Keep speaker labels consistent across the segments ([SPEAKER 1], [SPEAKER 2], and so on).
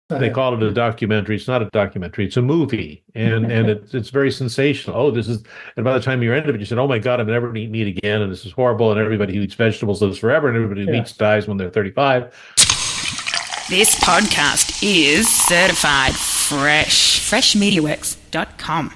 [SPEAKER 1] They call it a documentary. It's not a documentary. It's a movie, and it's very sensational. Oh, this is, and by the time you're end of it, you said, "Oh my God, I'm never eating meat again," and this is horrible. And everybody who eats vegetables lives forever, and everybody who
[SPEAKER 2] Yeah.
[SPEAKER 1] eats dies when they're 35.
[SPEAKER 3] This podcast is certified fresh. Freshmediaworks.com.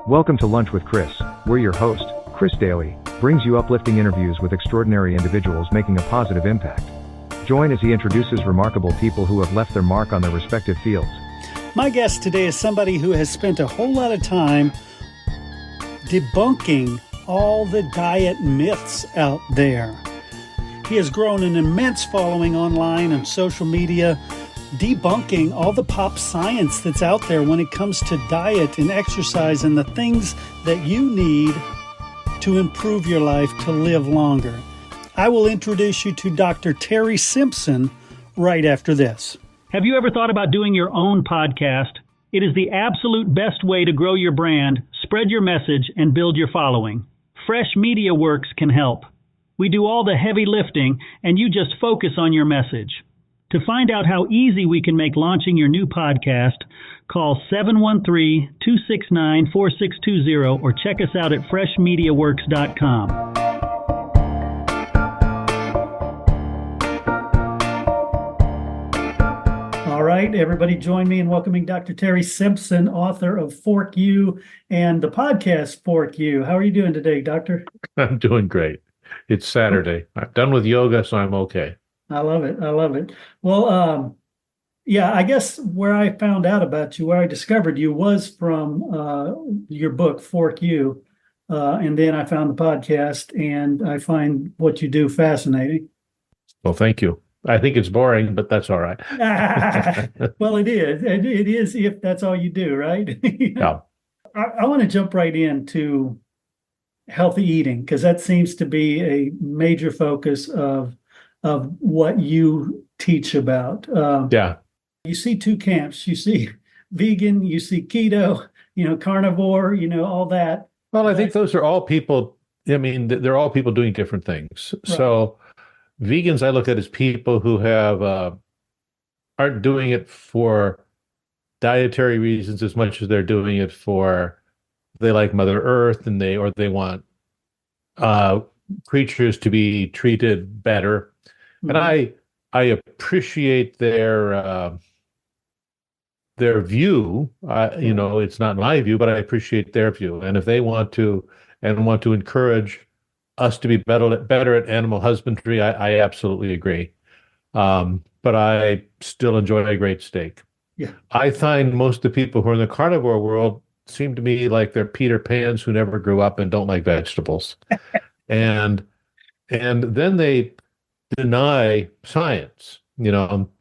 [SPEAKER 4] Welcome to Lunch with Chris, where your host, Chris Daly, brings you uplifting interviews with extraordinary individuals making a positive impact. Join as he introduces remarkable people who have left their mark on their respective fields.
[SPEAKER 2] My guest today is somebody who has spent a whole lot of time debunking all the diet myths out there. He has grown an immense following online and social media, debunking all the pop science that's out there when it comes to diet and exercise and the things that you need to improve your life to live longer. I will introduce you to Dr. Terry Simpson right after this. Have you ever thought about doing your own podcast? It is the absolute best way to grow your brand, spread your message, and build your following. Fresh Media Works can help. We do all the heavy lifting, and you just focus on your message. To find out how easy we can make launching your new podcast, call 713-269-4620 or check us out at freshmediaworks.com. All right, everybody join me in welcoming Dr. Terry Simpson, author of Fork You and the podcast Fork You. How are you doing today, Doctor?
[SPEAKER 1] I'm doing great. It's Saturday. I'm done with yoga, so I'm okay.
[SPEAKER 2] I love it. I love it. Well, yeah, I guess where I found out about you, where I discovered you was from your book, Fork You. And then I found the podcast, and I find what you do fascinating.
[SPEAKER 1] Well, thank you. I think it's boring, but that's all right.
[SPEAKER 2] Well, it is. It is if that's all you do, right?
[SPEAKER 1] Yeah.
[SPEAKER 2] I want to jump right into healthy eating because that seems to be a major focus of what you teach about.
[SPEAKER 1] Yeah.
[SPEAKER 2] You see two camps. You see vegan, you see keto, carnivore, all that.
[SPEAKER 1] Well, I think those are all people. I mean, they're all people doing different things.
[SPEAKER 2] Right.
[SPEAKER 1] So vegans, I look at as people who aren't doing it for dietary reasons as much as they're doing it for they like Mother Earth and they want creatures to be treated better. And I appreciate their view. It's not my view, but I appreciate their view. And if they want to encourage us to be better at animal husbandry, I absolutely agree. But I still enjoy a great steak.
[SPEAKER 2] Yeah.
[SPEAKER 1] I find most of the people who are in the carnivore world seem to me like they're Peter Pans who never grew up and don't like vegetables. and then they deny science,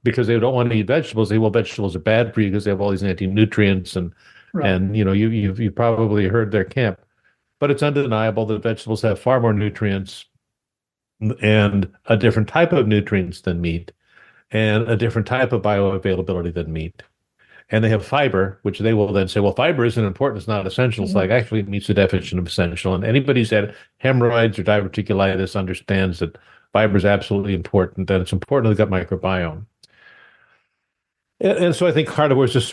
[SPEAKER 1] because they don't want to eat vegetables. They well, vegetables are bad for you because they have all these anti-nutrients and
[SPEAKER 2] Right.
[SPEAKER 1] and you've probably heard their camp, but it's undeniable that vegetables have far more nutrients and a different type of nutrients than meat and a different type of bioavailability than meat. And they have fiber, which they will then say, well, fiber isn't important. It's not essential. It's like, actually, it meets the definition of essential. And anybody who's had hemorrhoids or diverticulitis understands that fiber is absolutely important, and it's important to the gut microbiome. And so I think carnivore is just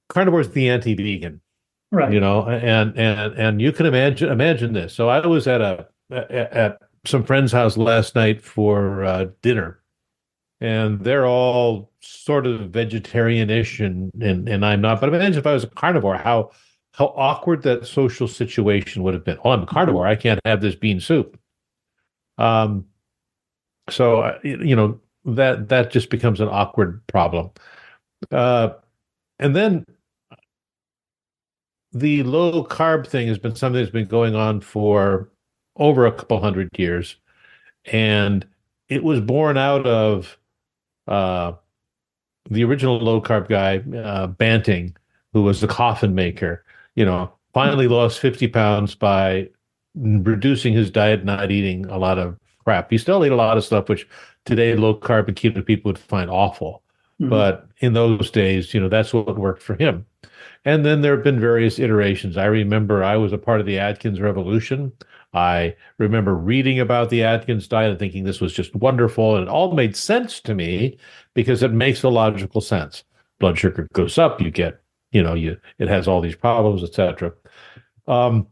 [SPEAKER 1] carnivore is the anti-vegan,
[SPEAKER 2] Right.
[SPEAKER 1] and you can imagine this. So I was at some friend's house last night for dinner, and they're all sort of vegetarian-ish, and I'm not. But imagine if I was a carnivore, how awkward that social situation would have been. Oh, I'm a carnivore. I can't have this bean soup. So that just becomes an awkward problem. And then the low carb thing has been something that's been going on for over a couple hundred years, and it was born out of the original low carb guy, Banting, who was the coffin maker. Finally lost 50 pounds by reducing his diet, not eating a lot of crap. He still ate a lot of stuff which today low carb and keto people would find awful.
[SPEAKER 2] Hmm.
[SPEAKER 1] But in those days, that's what worked for him. And then there have been various iterations. I remember I was a part of the Atkins revolution. I remember reading about the Atkins diet and thinking this was just wonderful. And it all made sense to me because it makes a logical sense. Blood sugar goes up, you get, it has all these problems, etc. Um,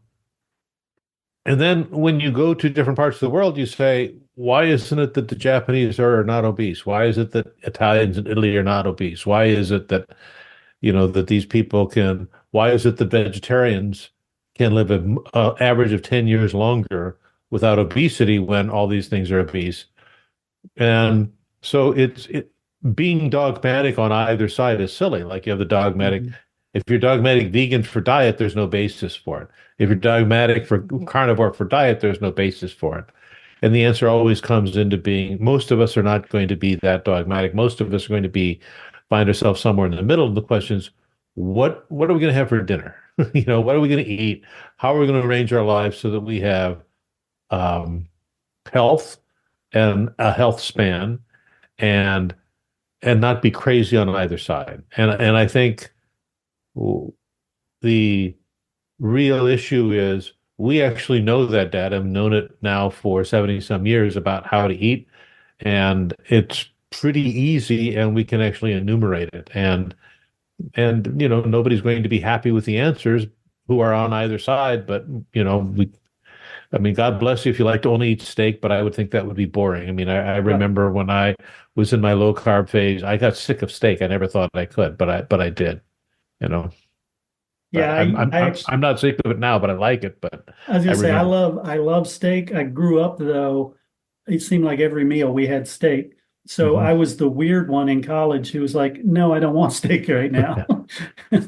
[SPEAKER 1] and then when you go to different parts of the world, you say, why isn't it that the Japanese are not obese? Why is it that Italians in Italy are not obese? Why is it that that these people can, why is it that vegetarians can live an average of 10 years longer without obesity when all these things are obese? And so being dogmatic on either side is silly. Like you have the dogmatic,
[SPEAKER 2] Hmm.
[SPEAKER 1] if you're dogmatic vegan for diet, there's no basis for it. If you're dogmatic for carnivore for diet, there's no basis for it. And the answer always comes into being most of us are not going to be that dogmatic. Most of us are going to find ourselves somewhere in the middle. And the question is, what are we going to have for dinner? What are we going to eat? How are we going to arrange our lives so that we have um, health and a health span and not be crazy on either side? And I think the real issue is we actually know that data. I've known it now for 70 some years about how to eat, and it's pretty easy, and we can actually enumerate it. And nobody's going to be happy with the answers who are on either side, but I mean, God bless you if you like to only eat steak, but I would think that would be boring. I mean, I
[SPEAKER 2] Right.
[SPEAKER 1] remember when I was in my low carb phase, I got sick of steak. I never thought I could, but I did, you know.
[SPEAKER 2] Yeah, I actually,
[SPEAKER 1] I'm not sick of it now, but I like it. But
[SPEAKER 2] I was
[SPEAKER 1] I
[SPEAKER 2] gonna say
[SPEAKER 1] remember.
[SPEAKER 2] I love steak. I grew up though, it seemed like every meal we had steak. So
[SPEAKER 1] Mhm.
[SPEAKER 2] I was the weird one in college who was like, no, I don't want steak right now.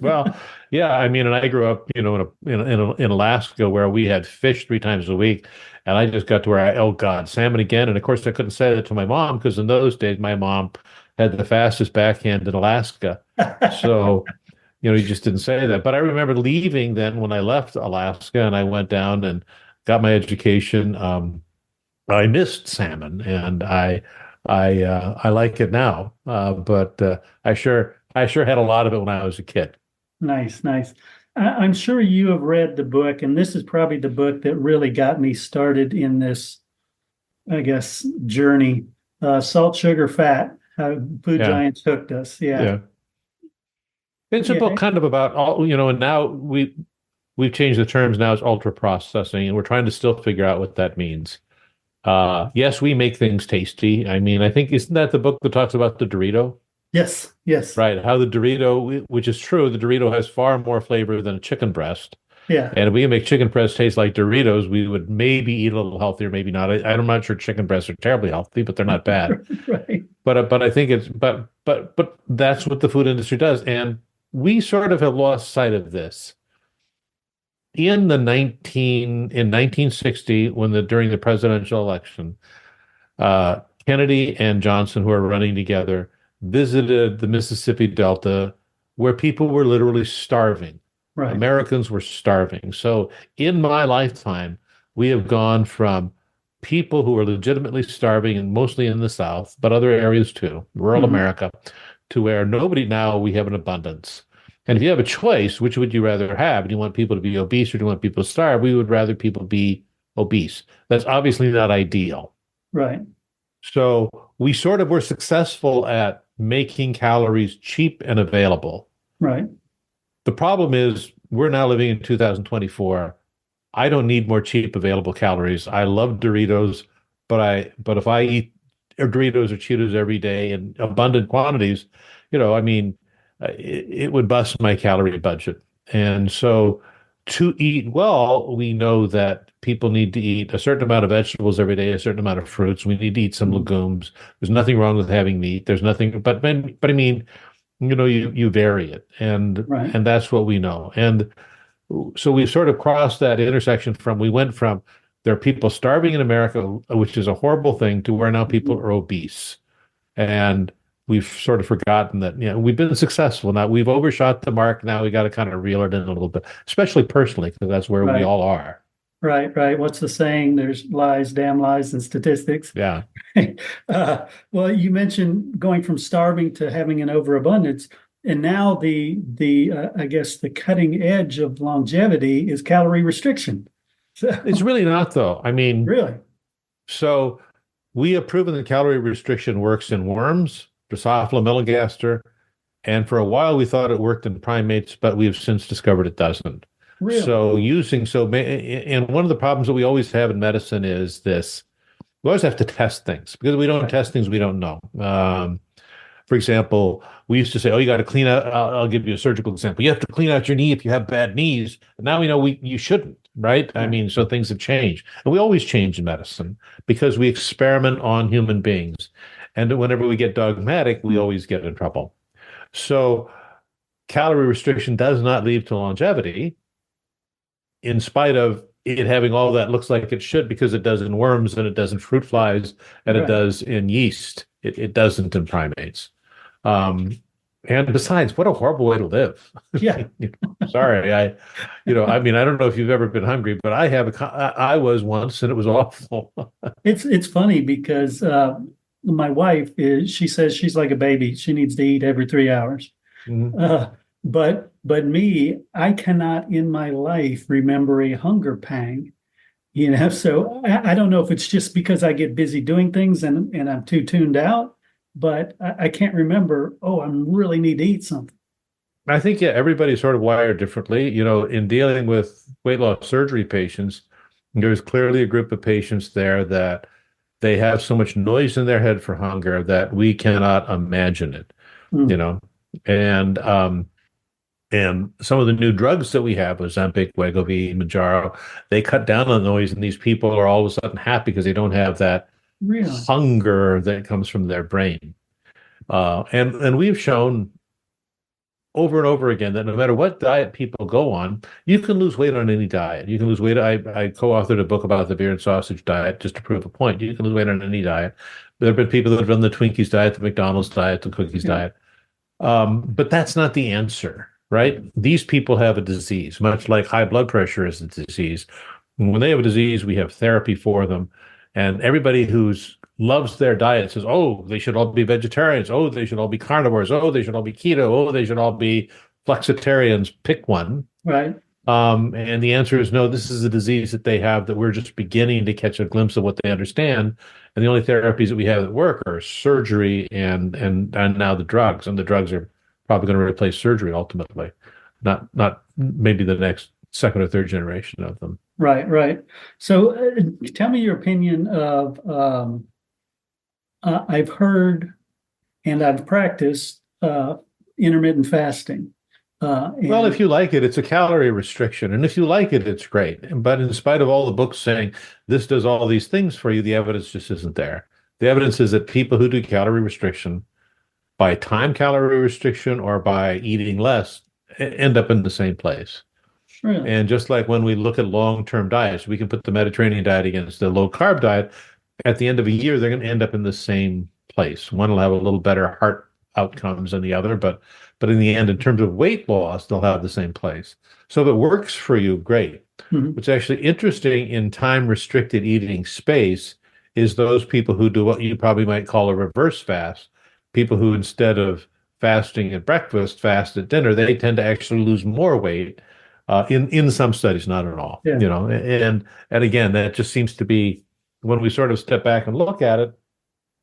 [SPEAKER 1] Well, yeah, I mean, and I grew up, in Alaska where we had fish 3 times a week, and I just got to where oh God, salmon again. And of course, I couldn't say that to my mom because in those days, my mom had the fastest backhand in Alaska. So, you just didn't say that. But I remember leaving then when I left Alaska and I went down and got my education. I missed salmon, and I like it now. But I sure had a lot of it when I was a kid.
[SPEAKER 2] Nice, nice. I'm sure you have read the book, and this is probably the book that really got me started in this, I guess, journey. Salt, Sugar, Fat, how food
[SPEAKER 1] Yeah,
[SPEAKER 2] giants hooked us. Yeah.
[SPEAKER 1] yeah. It's a book
[SPEAKER 2] Yeah.
[SPEAKER 1] kind of about all, and now we've changed the terms. Now it's ultra processing, and we're trying to still figure out what that means. Yes, we make things tasty. I mean, I think isn't that the book that talks about the Dorito?
[SPEAKER 2] Yes, yes.
[SPEAKER 1] Right, how the Dorito, which is true, the Dorito has far more flavor than a chicken breast.
[SPEAKER 2] Yeah.
[SPEAKER 1] And if we can make chicken breast taste like Doritos, we would maybe eat a little healthier, maybe not. I'm not sure chicken breasts are terribly healthy, but they're not bad.
[SPEAKER 2] Right.
[SPEAKER 1] But I think but that's what the food industry does, and we sort of have lost sight of this. In 1960, during the presidential election, Kennedy and Johnson, who are running together, visited the Mississippi Delta, where people were literally starving.
[SPEAKER 2] Right.
[SPEAKER 1] Americans were starving. So in my lifetime, we have gone from people who are legitimately starving, and mostly in the South, but other areas too, rural
[SPEAKER 2] Mhm.
[SPEAKER 1] America, to where nobody now we have an abundance. And if you have a choice, which would you rather have? Do you want people to be obese or do you want people to starve? We would rather people be obese. That's obviously not ideal.
[SPEAKER 2] Right.
[SPEAKER 1] So we sort of were successful at making calories cheap and available.
[SPEAKER 2] Right.
[SPEAKER 1] The problem is we're now living in 2024. I don't need more cheap available calories. I love Doritos, but if I eat Doritos or Cheetos every day in abundant quantities, I mean, it would bust my calorie budget. And so to eat well, we know that people need to eat a certain amount of vegetables every day, a certain amount of fruits. We need to eat some
[SPEAKER 2] Mhm.
[SPEAKER 1] legumes. There's nothing wrong with having meat. There's nothing, but I mean, you vary it, and
[SPEAKER 2] Right.
[SPEAKER 1] that's what we know. And so we sort of crossed that intersection we went from there are people starving in America, which is a horrible thing, to where now people
[SPEAKER 2] Mhm.
[SPEAKER 1] are obese. And we've sort of forgotten that, we've been successful. Now we've overshot the mark. Now we got to kind of reel it in a little bit, especially personally, because that's where we
[SPEAKER 2] Right.
[SPEAKER 1] all are.
[SPEAKER 2] Right, right. What's the saying? There's lies, damn lies, and statistics.
[SPEAKER 1] Yeah.
[SPEAKER 2] Well, you mentioned going from starving to having an overabundance, and now the I guess the cutting edge of longevity is calorie restriction. So,
[SPEAKER 1] It's really not, though. I mean,
[SPEAKER 2] really?
[SPEAKER 1] so we have proven that calorie restriction works in worms, Drosophila melanogaster, and for a while we thought it worked in primates, but we have since discovered it doesn't.
[SPEAKER 2] Really?
[SPEAKER 1] So and one of the problems that we always have in medicine is this: we always have to test things because we don't
[SPEAKER 2] Right.
[SPEAKER 1] test things we don't know. For example, we used to say, "Oh, you got to clean out." I'll give you a surgical example. You have to clean out your knee if you have bad knees. But now we know you shouldn't, right? I
[SPEAKER 2] Right.
[SPEAKER 1] mean, so things have changed, and we always change in medicine because we experiment on human beings, and whenever we get dogmatic, we always get in trouble. So, calorie restriction does not lead to longevity, in spite of it having all that looks like it should, because it does in worms and it does in fruit flies and it
[SPEAKER 2] Right.
[SPEAKER 1] does in yeast. It doesn't in primates. Um, and besides, what a horrible way to live.
[SPEAKER 2] Yeah.
[SPEAKER 1] Sorry, I mean, I don't know if you've ever been hungry, but I was once, and it was awful.
[SPEAKER 2] It's funny because my wife she says she's like a baby. She needs to eat every 3 hours.
[SPEAKER 1] Mhm.
[SPEAKER 2] But me, I cannot in my life remember a hunger pang, So I don't know if it's just because I get busy doing things and I'm too tuned out, but I can't remember, oh, I really need to eat something.
[SPEAKER 1] I think, yeah, everybody's sort of wired differently. In dealing with weight loss surgery patients, there's clearly a group of patients there that they have so much noise in their head for hunger that we cannot imagine it,
[SPEAKER 2] Mm.
[SPEAKER 1] you know. And and some of the new drugs that we have, Ozempic, Wegovy, Mounjaro, they cut down on noise, and these people are all of a sudden happy because they don't have that
[SPEAKER 2] Really?
[SPEAKER 1] hunger that comes from their brain. And we've shown over and over again that no matter what diet people go on, you can lose weight on any diet. You can lose weight. I co-authored a book about the beer and sausage diet just to prove a point. You can lose weight on any diet. There have been people that have done the Twinkies diet, the McDonald's diet, the cookies diet. But that's not the answer, right? These people have a disease, much like high blood pressure is a disease. When they have a disease, we have therapy for them. And everybody who's loves their diet says, oh, they should all be vegetarians. Oh, they should all be carnivores. Oh, they should all be keto. Oh, they should all be flexitarians. Pick one.
[SPEAKER 2] Right.
[SPEAKER 1] And the answer is no, this is a disease that they have that we're just beginning to catch a glimpse of what they understand. And the only therapies that we have that work are surgery and now the drugs. And the drugs are probably going to replace surgery ultimately, not maybe the next second or third generation of them.
[SPEAKER 2] Right, right. So tell me your opinion of I've heard and I've practiced intermittent fasting.
[SPEAKER 1] Well, if you like it, it's a calorie restriction. And if you like it, it's great. But in spite of all the books saying this does all these things for you, the evidence just isn't there. The evidence is that people who do calorie restriction by time calorie restriction or by eating less end up in the same place.
[SPEAKER 2] Really?
[SPEAKER 1] And just like when we look at long-term diets, we can put the Mediterranean diet against the low-carb diet. At the end of a year, they're going to end up in the same place. One will have a little better heart outcomes than the other, but in the end, in terms of weight loss, they'll have the same place. So if it works for you, great.
[SPEAKER 2] Mm-hmm.
[SPEAKER 1] What's actually interesting in time-restricted eating space is those people who do what you probably might call a reverse fast. People who, instead of fasting at breakfast, fast at dinner, they tend to actually lose more weight. In some studies, not at all.
[SPEAKER 2] Yeah.
[SPEAKER 1] And again, that just seems to be, when we sort of step back and look at it,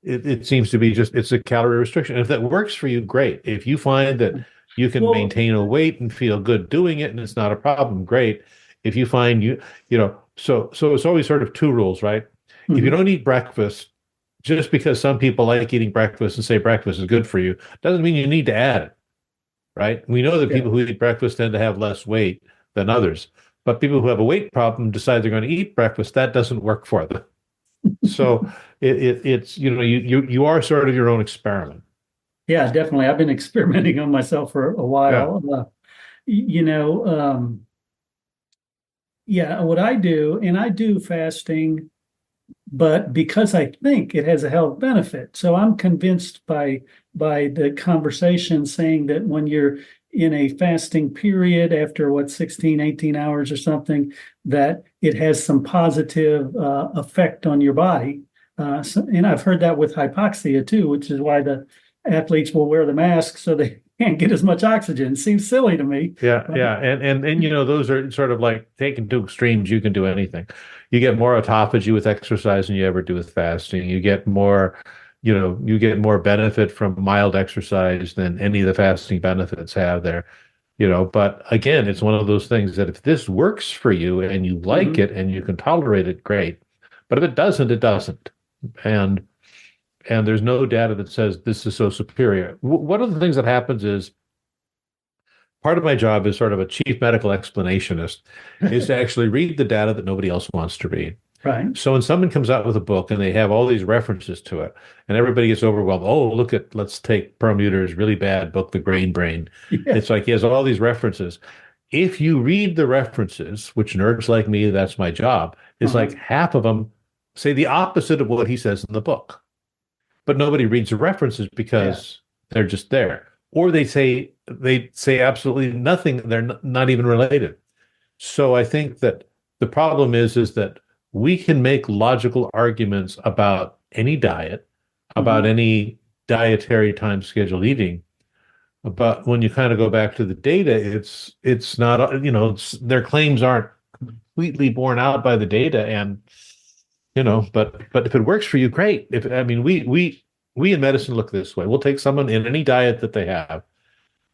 [SPEAKER 1] it seems to be just, it's a calorie restriction. And if that works for you, great. If you find that you can maintain a weight and feel good doing it and it's not a problem, great. If you find so it's always sort of two rules, right?
[SPEAKER 2] Mm-hmm.
[SPEAKER 1] If you don't eat breakfast, just because some people like eating breakfast and say breakfast is good for you, doesn't mean you need to add it, right? We know that people who eat breakfast tend to have less weight than others, but people who have a weight problem decide they're going to eat breakfast. That doesn't work for them. So it's you are sort of your own experiment.
[SPEAKER 2] Yeah, definitely. I've been experimenting on myself for a while. What I do, and I do fasting, but because I think it has a health benefit. So I'm convinced by the conversation saying that when you're in a fasting period after 16, 18 hours or something, that it has some positive effect on your body. And I've heard that with hypoxia too, which is why the athletes will wear the mask so they can't get as much oxygen. It seems silly to me.
[SPEAKER 1] Yeah, yeah. And those are sort of like taken to extremes, you can do anything. You get more autophagy with exercise than you ever do with fasting. You get more, you get more benefit from mild exercise than any of the fasting benefits have there. But again, it's one of those things that if this works for you and you like it and you can tolerate it, great. But if it doesn't, it doesn't. And there's no data that says this is so superior. One of the things that happens is part of my job is sort of a chief medical explanationist, is to actually read the data that nobody else wants to read.
[SPEAKER 2] Right.
[SPEAKER 1] So when someone comes out with a book and they have all these references to it, and everybody gets overwhelmed, oh, let's take Perlmutter's really bad book, The Grain Brain. Yeah. It's like he has all these references. If you read the references, which nerds like me, that's my job, it's like half of them say the opposite of what he says in the book. But nobody reads the references because they're just there. Or they say absolutely nothing. They're not even related. So I think that the problem is that we can make logical arguments about any diet, about any dietary time schedule eating. But when you kind of go back to the data, it's not, their claims aren't completely borne out by the data. And, but if it works for you, great. We in medicine look this way. We'll take someone in any diet that they have,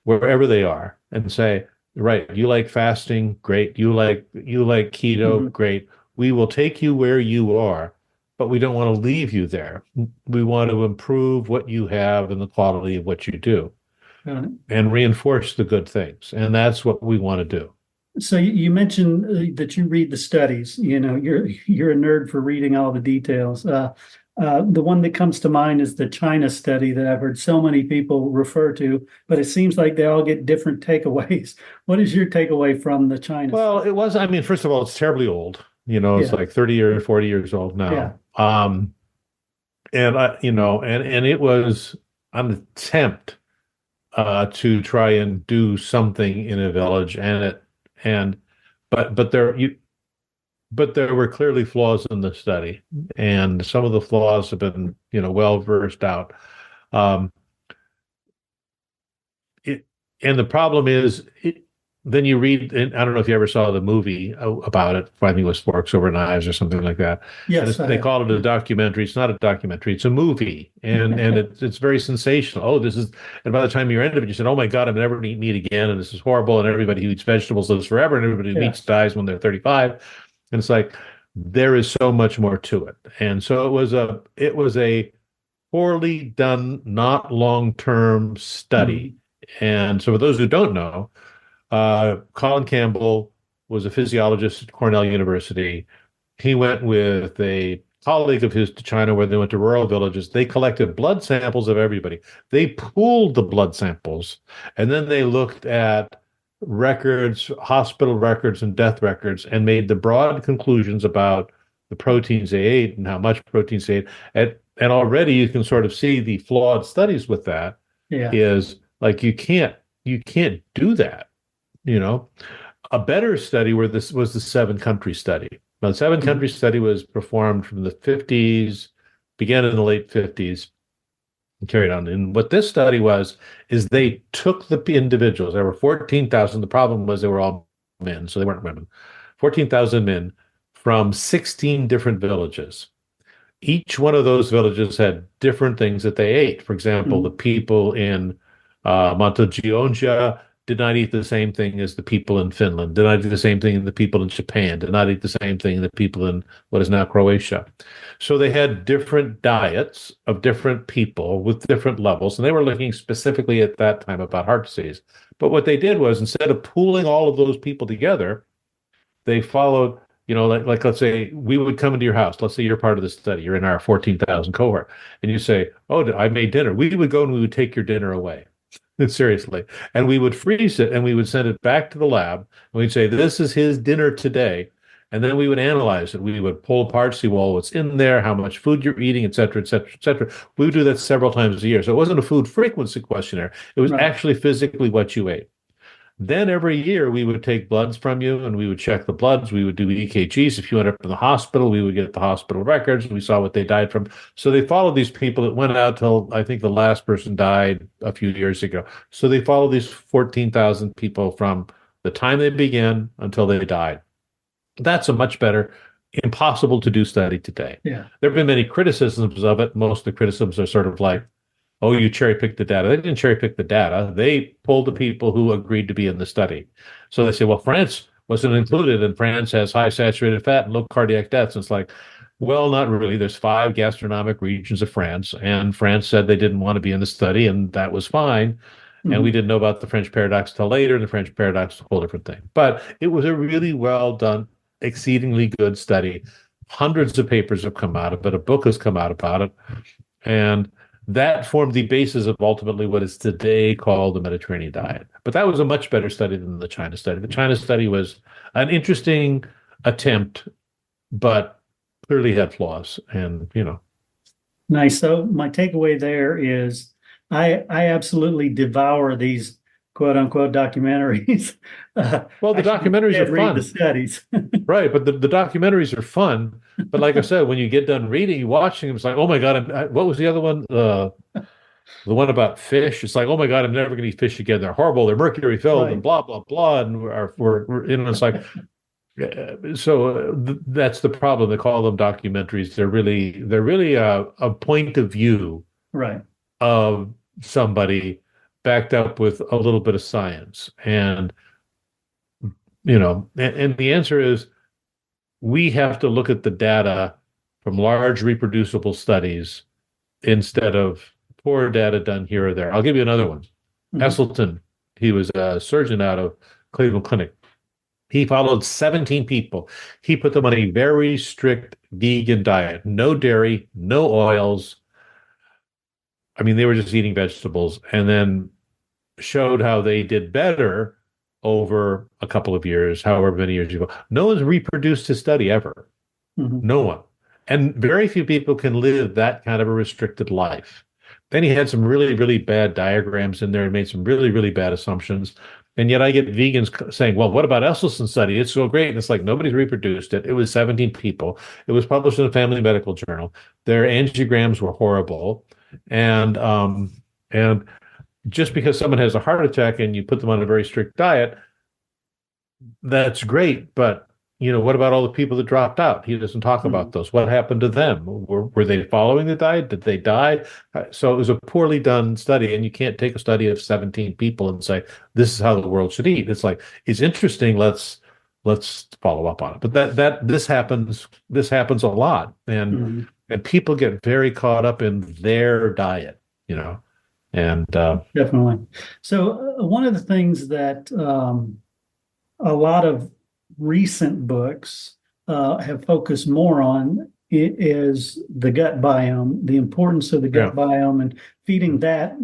[SPEAKER 1] wherever they are, and say, right, you like fasting, great. You like keto, great. We will take you where you are, but we don't want to leave you there. We want to improve what you have and the quality of what you do, and reinforce the good things. And that's what we want to do.
[SPEAKER 2] So you mentioned that you read the studies. You're a nerd for reading all the details. The one that comes to mind is the China study that I've heard so many people refer to, but it seems like they all get different takeaways. What is your takeaway from the China study?
[SPEAKER 1] First of all, it's terribly old. It's like 30 or 40 years old now. Yeah. And it was an attempt to try and do something in a village, but there were clearly flaws in the study, and some of the flaws have been, well versed out. And the problem is, then you read, and I don't know if you ever saw the movie about it. I think it was Forks Over Knives or something like that.
[SPEAKER 2] Yes,
[SPEAKER 1] they call it a documentary. It's not a documentary. It's a movie, and it's very sensational. Oh, this is, and by the time you're end of it, you said, "Oh my God, I'm never going to eat meat again," and this is horrible. And everybody who eats vegetables lives forever, and everybody who eats dies when they're 35. And it's like there is so much more to it. And so it was a poorly done, not long-term study. And so for those who don't know, Colin Campbell was a physiologist at Cornell University. He went with a colleague of his to China, where they went to rural villages. They collected blood samples of everybody. They pooled the blood samples, and then they looked at records, hospital records, and death records, and made the broad conclusions about the proteins they ate and how much proteins they ate. And already you can sort of see the flawed studies with that. Is like you can't do that. A better study where this was the 7-country study. Now, the 7-country study was performed from the 50s, began in the late 50s, and carried on. And what this study is they took the individuals. There were 14,000. The problem was they were all men, so they weren't women. 14,000 men from 16 different villages. Each one of those villages had different things that they ate. For example, the people in Montegeorgia did not eat the same thing as the people in Finland, did not eat the same thing as the people in Japan, did not eat the same thing as the people in what is now Croatia. So they had different diets of different people with different levels, and they were looking specifically at that time about heart disease. But what they did was, instead of pooling all of those people together, they followed, like let's say we would come into your house. Let's say you're part of the study. You're in our 14,000 cohort, and you say, "Oh, I made dinner." We would go and we would take your dinner away. Seriously. And we would freeze it and we would send it back to the lab. And we'd say, "This is his dinner today." And then we would analyze it. We would pull apart, see, well, what's in there, how much food you're eating, et cetera, et cetera, et cetera. We would do that several times a year. So it wasn't a food frequency questionnaire. It was actually physically what you ate. Then every year we would take bloods from you and we would check the bloods. We would do EKGs. If you went up in the hospital, we would get the hospital records. We saw what they died from. So they followed these people that went out till I think the last person died a few years ago. So they followed these 14,000 people from the time they began until they died. That's a much better, impossible to do study today.
[SPEAKER 2] Yeah.
[SPEAKER 1] There have been many criticisms of it. Most of the criticisms are sort of like, oh, you cherry picked the data. They didn't cherry pick the data. They pulled the people who agreed to be in the study. So they say, well, France wasn't included, and France has high saturated fat and low cardiac deaths. And it's like, well, not really. There's 5 gastronomic regions of France, and France said they didn't want to be in the study, and that was fine. Mm-hmm. And we didn't know about the French paradox till later. The French paradox is a whole different thing. But it was a really well done, exceedingly good study. Hundreds of papers have come out of it. A book has come out about it. And that formed the basis of ultimately what is today called the Mediterranean diet. But that was a much better study than the China study. The China study was an interesting attempt, but clearly had flaws. And,
[SPEAKER 2] Nice. So my takeaway there is I absolutely devour these quote unquote documentaries.
[SPEAKER 1] Well, the documentaries are fun.
[SPEAKER 2] Read the studies.
[SPEAKER 1] Right, but the documentaries are fun. But like I said, when you get done reading, watching them, it's like, oh my God, what was the other one? The one about fish. It's like, oh my God, I'm never going to eat fish again. They're horrible. They're mercury filled and blah, blah, blah. And it's like, so that's the problem. They call them documentaries. They're really a point of view
[SPEAKER 2] right
[SPEAKER 1] of somebody backed up with a little bit of science. And, and the answer is we have to look at the data from large reproducible studies instead of poor data done here or there. I'll give you another one. Mm-hmm. Esselstyn, he was a surgeon out of Cleveland Clinic. He followed 17 people. He put them on a very strict vegan diet. No dairy, no oils. I mean, they were just eating vegetables, and then showed how they did better over a couple of years, however many years ago. No one's reproduced his study ever. Mm-hmm. No one. And very few people can live that kind of a restricted life. Then he had some really, really bad diagrams in there and made some really, really bad assumptions. And yet I get vegans saying, well, what about Esselstyn's study? It's so great. And it's like, nobody's reproduced it. It was 17 people. It was published in a family medical journal. Their angiograms were horrible. And just because someone has a heart attack and you put them on a very strict diet, that's great. But, what about all the people that dropped out? He doesn't talk about those. What happened to them? Were they following the diet? Did they die? So it was a poorly done study, and you can't take a study of 17 people and say, this is how the world should eat. It's like, it's interesting. Let's follow up on it. But this happens a lot. And people get very caught up in their diet, and
[SPEAKER 2] definitely. So one of the things that a lot of recent books have focused more on is the gut biome, the importance of the gut biome, and feeding that,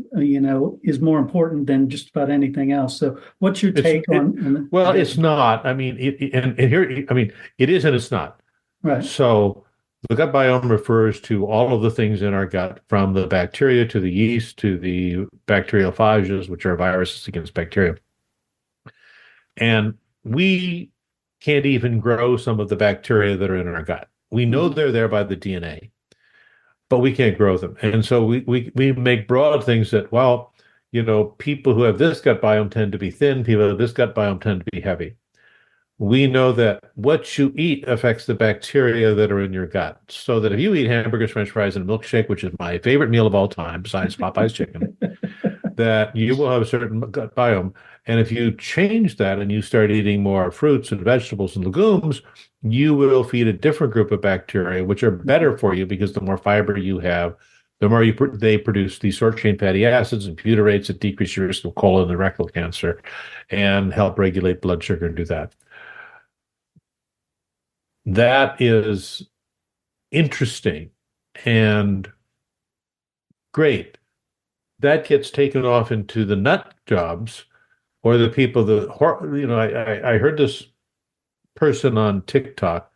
[SPEAKER 2] is more important than just about anything else. So what's your take on
[SPEAKER 1] well, it's not. I mean, it is and it's not.
[SPEAKER 2] Right.
[SPEAKER 1] So the gut biome refers to all of the things in our gut, from the bacteria to the yeast to the bacteriophages, which are viruses against bacteria. And we can't even grow some of the bacteria that are in our gut. We know they're there by the DNA, but we can't grow them. And so we make broad things that, well, people who have this gut biome tend to be thin, people who have this gut biome tend to be heavy. We know that what you eat affects the bacteria that are in your gut. So that if you eat hamburgers, French fries, and a milkshake, which is my favorite meal of all time, besides Popeye's chicken, that you will have a certain gut biome. And if you change that and you start eating more fruits and vegetables and legumes, you will feed a different group of bacteria, which are better for you, because the more fiber you have, the more they produce these short-chain fatty acids and butyrates that decrease your risk of colon and rectal cancer and help regulate blood sugar and do that. That is interesting and great. That gets taken off into the nut jobs, or the people that, I heard this person on TikTok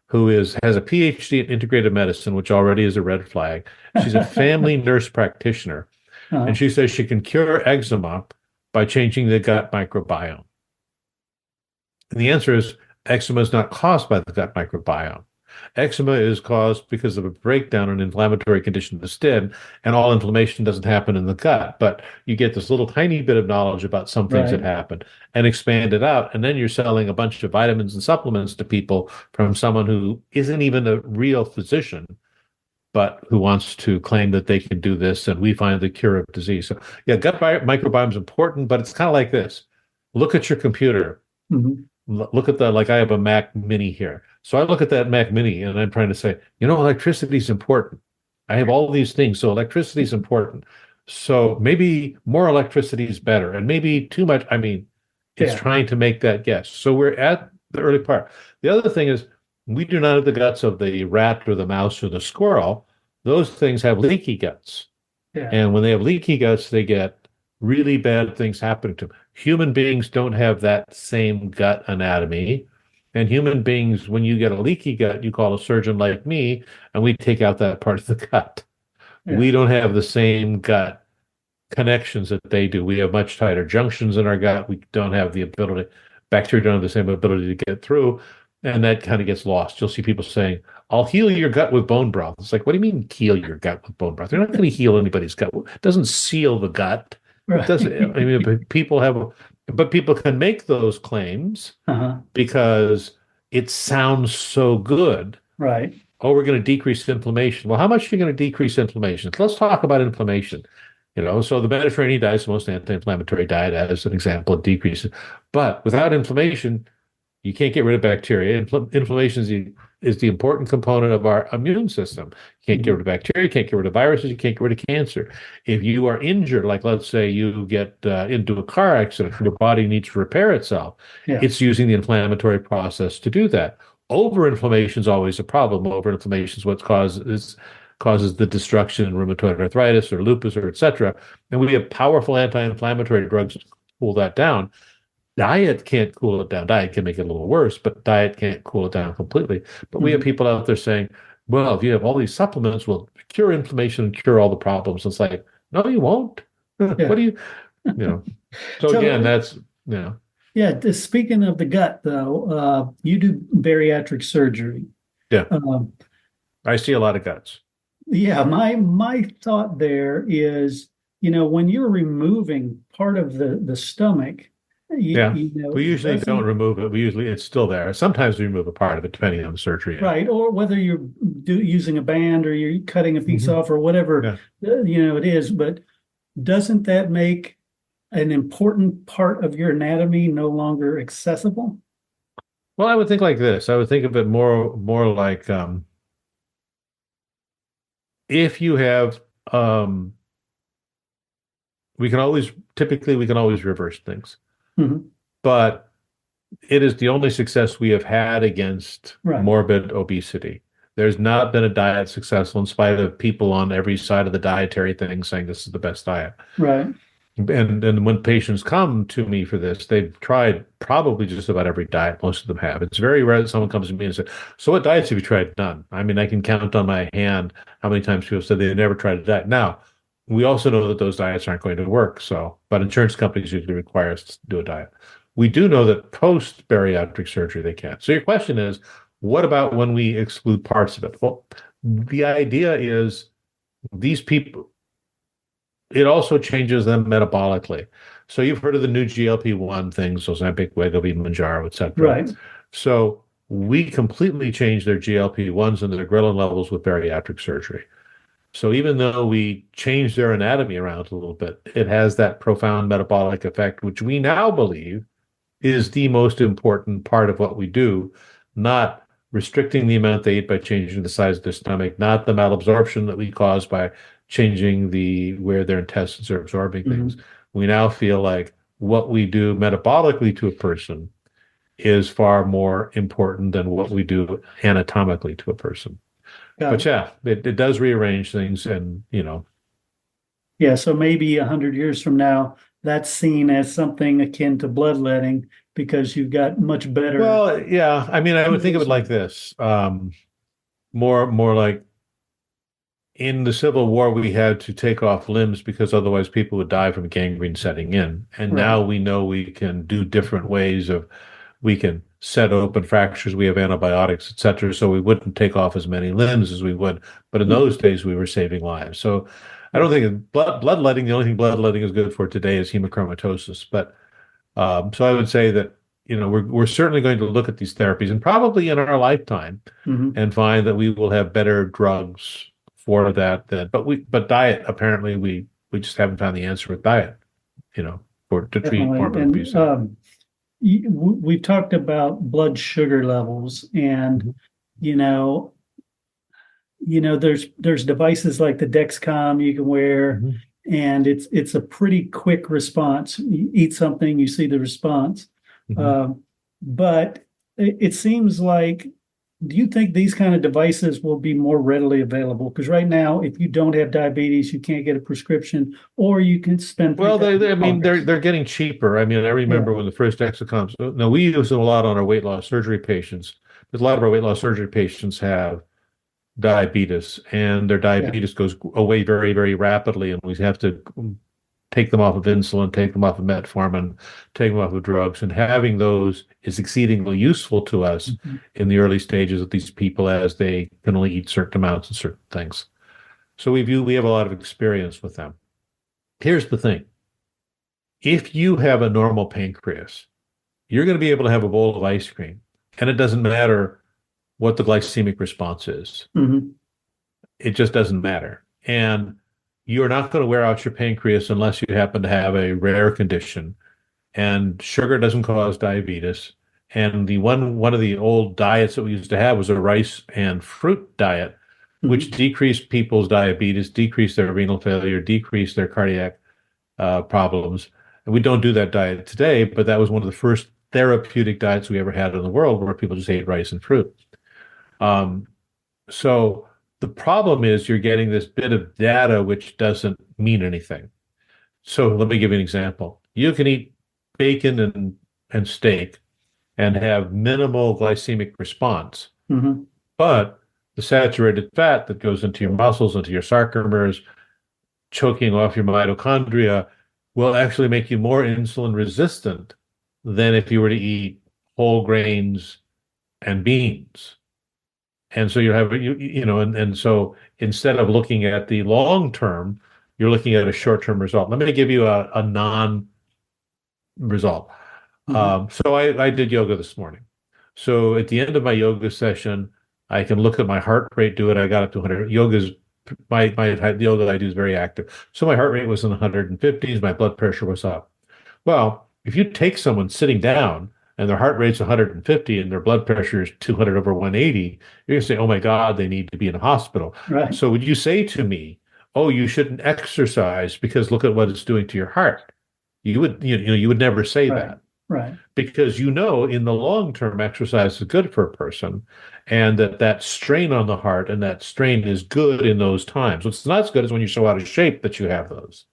[SPEAKER 1] who has a PhD in integrative medicine, which already is a red flag. She's a family nurse practitioner, and she says she can cure eczema by changing the gut microbiome. And the answer is eczema is not caused by the gut microbiome. Eczema is caused because of a breakdown in an inflammatory condition of the skin, and all inflammation doesn't happen in the gut. But you get this little tiny bit of knowledge about some things that
[SPEAKER 2] Right.
[SPEAKER 1] happen and expand it out. And then you're selling a bunch of vitamins and supplements to people from someone who isn't even a real physician, but who wants to claim that they can do this and we find the cure of disease. So, yeah, microbiome is important, but it's kind of like this. Look at your computer.
[SPEAKER 2] Mhm.
[SPEAKER 1] Look at like I have a Mac Mini here. So I look at that Mac Mini and I'm trying to say, electricity is important. I have all these things, so electricity is important. So maybe more electricity is better, and maybe too much. I mean, it's
[SPEAKER 2] Yeah.
[SPEAKER 1] trying to make that guess. So we're at the early part. The other thing is we do not have the guts of the rat or the mouse or the squirrel. Those things have leaky guts.
[SPEAKER 2] Yeah.
[SPEAKER 1] And when they have leaky guts, they get really bad things happening to them. Human beings don't have that same gut anatomy. And human beings, when you get a leaky gut, you call a surgeon like me, and we take out that part of the gut.
[SPEAKER 2] Yeah.
[SPEAKER 1] We don't have the same gut connections that they do. We have much tighter junctions in our gut. We don't have the ability, bacteria don't have the same ability to get through. And that kind of gets lost. You'll see people saying, I'll heal your gut with bone broth. It's like, what do you mean heal your gut with bone broth? You're not going to heal anybody's gut. It doesn't seal the gut.
[SPEAKER 2] Right.
[SPEAKER 1] It doesn't. I mean, but people can make those claims
[SPEAKER 2] Uh-huh.
[SPEAKER 1] because it sounds so good.
[SPEAKER 2] Right.
[SPEAKER 1] Oh, we're going to decrease inflammation. Well, how much are you going to decrease inflammation? Let's talk about inflammation. So the Mediterranean diet is the most anti-inflammatory diet, as an example. It decreases. But without inflammation, you can't get rid of bacteria. Inflammation is the important component of our immune system. You can't get rid of bacteria, you can't get rid of viruses, you can't get rid of cancer. If you are injured, like let's say you get into a car accident, your body needs to repair itself.
[SPEAKER 2] Yeah.
[SPEAKER 1] It's using the inflammatory process to do that. Overinflammation is always a problem. Overinflammation is what causes the destruction in rheumatoid arthritis or lupus or et cetera. And we have powerful anti-inflammatory drugs to cool that down. Diet can't cool it down. Diet can make it a little worse, but diet can't cool it down completely. But we have people out there saying, well, if you have all these supplements, we'll cure inflammation and cure all the problems. It's like, no, you won't.
[SPEAKER 2] Yeah.
[SPEAKER 1] What do So again, that's,
[SPEAKER 2] Yeah. Speaking of the gut, though, you do bariatric surgery.
[SPEAKER 1] Yeah.
[SPEAKER 2] Um,
[SPEAKER 1] I see a lot of guts.
[SPEAKER 2] Yeah. My thought there is, when you're removing part of the stomach,
[SPEAKER 1] we usually don't remove it. It's still there. Sometimes we remove a part of it, depending on the surgery.
[SPEAKER 2] Right. Or whether you're using a band or you're cutting a piece off or whatever, it is. But doesn't that make an important part of your anatomy no longer accessible?
[SPEAKER 1] Well, I would think like this. I would think of it more like if you have we can always reverse things.
[SPEAKER 2] Mm-hmm.
[SPEAKER 1] But it is the only success we have had against morbid obesity. There's not been a diet successful in spite of people on every side of the dietary thing saying this is the best diet.
[SPEAKER 2] Right.
[SPEAKER 1] And when patients come to me for this, they've tried probably just about every diet. Most of them have. It's very rare that someone comes to me and says, so what diets have you tried? None. I mean, I can count on my hand how many times people said they've never tried a diet. Now, we also know that those diets aren't going to work. But insurance companies usually require us to do a diet. We do know that post-bariatric surgery, they can. So your question is, what about when we exclude parts of it? Well, the idea is these people, it also changes them metabolically. So you've heard of the new GLP-1 things, Ozempic, Wegovy, Mounjaro, et cetera.
[SPEAKER 2] Right.
[SPEAKER 1] So we completely change their GLP-1s and their ghrelin levels with bariatric surgery. So even though we change their anatomy around a little bit, it has that profound metabolic effect, which we now believe is the most important part of what we do, not restricting the amount they eat by changing the size of their stomach, not the malabsorption that we cause by changing where their intestines are absorbing things. We now feel like what we do metabolically to a person is far more important than what we do anatomically to a person. But it does rearrange things, and
[SPEAKER 2] Yeah, so maybe 100 years from now, that's seen as something akin to bloodletting because you've got much better.
[SPEAKER 1] Well, yeah. I mean, I would think of it like this. More like in the Civil War, we had to take off limbs because otherwise people would die from gangrene setting in. And now we know we can do different ways of we can set open fractures, we have antibiotics, etc. So we wouldn't take off as many limbs as we would. But in those days, we were saving lives. So I don't think bloodletting, the only thing bloodletting is good for today is hemochromatosis. But so I would say that, we're certainly going to look at these therapies and probably in our lifetime and find that we will have better drugs for that. But diet, apparently we just haven't found the answer with diet, to treat morbid obesity.
[SPEAKER 2] We've talked about blood sugar levels, and there's devices like the Dexcom you can wear, and it's a pretty quick response. You eat something, you see the response. But it seems like, do you think these kind of devices will be more readily available? Because right now, if you don't have diabetes, you can't get a prescription, or you can spend.
[SPEAKER 1] Well, they're getting cheaper. I mean, I remember when the first Dexcoms. No, we use them a lot on our weight loss surgery patients. Because a lot of our weight loss surgery patients have diabetes, and their diabetes goes away very, very rapidly, and we have to take them off of insulin, take them off of metformin, take them off of drugs, and having those is exceedingly useful to us in the early stages of these people as they can only eat certain amounts of certain things. So we have a lot of experience with them. Here's the thing. If you have a normal pancreas, you're going to be able to have a bowl of ice cream, and it doesn't matter what the glycemic response is. It just doesn't matter. And you're not going to wear out your pancreas unless you happen to have a rare condition. And sugar doesn't cause diabetes. And the one of the old diets that we used to have was a rice and fruit diet, which decreased people's diabetes, decreased their renal failure, decreased their cardiac problems. And we don't do that diet today, but that was one of the first therapeutic diets we ever had in the world, where people just ate rice and fruit. So the problem is you're getting this bit of data which doesn't mean anything. So let me give you an example. You can eat bacon and steak and have minimal glycemic response, but the saturated fat that goes into your muscles, into your sarcomeres, choking off your mitochondria, will actually make you more insulin resistant than if you were to eat whole grains and beans. And so so instead of looking at the long term, you're looking at a short term result. Let me give you a non-result. So I did yoga this morning. So at the end of my yoga session, I can look at my heart rate, do it. I got up to 100. The yoga I do is very active. So my heart rate was in the 150s. My blood pressure was up. Well, if you take someone sitting down and their heart rate's 150 and their blood pressure is 200 over 180, you're going to say, oh my God, they need to be in a hospital.
[SPEAKER 2] Right.
[SPEAKER 1] So would you say to me, oh, you shouldn't exercise because look at what it's doing to your heart? You would never say that.
[SPEAKER 2] Right.
[SPEAKER 1] Because in the long term, exercise is good for a person, and that strain on the heart and that strain is good in those times. What's not as good is when you're so out of shape that you have those.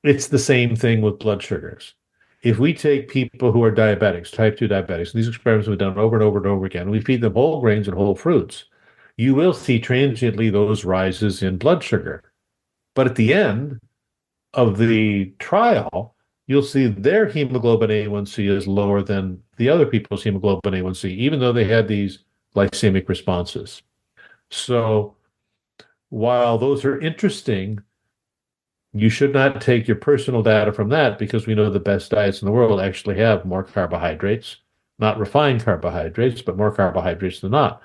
[SPEAKER 1] It's the same thing with blood sugars. If we take people who are diabetics, type 2 diabetics, these experiments we've done over and over and over again, we feed them whole grains and whole fruits, you will see transiently those rises in blood sugar. But at the end of the trial, you'll see their hemoglobin A1C is lower than the other people's hemoglobin A1C, even though they had these glycemic responses. So while those are interesting, you should not take your personal data from that, because we know the best diets in the world actually have more carbohydrates, not refined carbohydrates, but more carbohydrates than not.